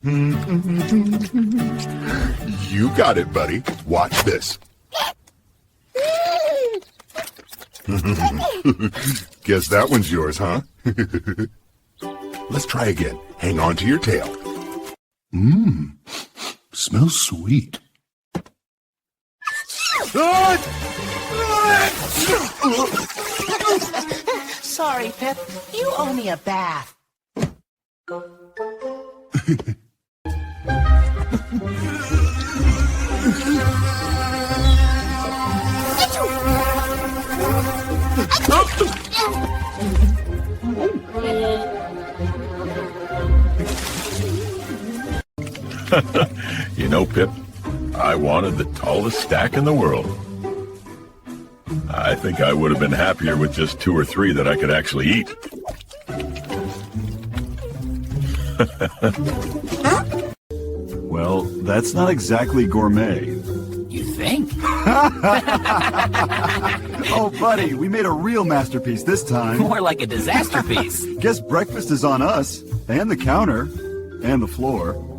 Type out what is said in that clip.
You got it, buddy. Watch this. Guess that one's yours, huh? Let's try again. Hang on to your tail. Smells sweet. Sorry, Pip. You owe me a bath. You know, Pip, I wanted the tallest stack in the world. I think I would have been happier with just 2 or 3 that I could actually eat. Well, that's not exactly gourmet. You think? Oh, buddy, we made a real masterpiece this time. More like a disaster piece. Guess breakfast is on us, and the counter, and the floor.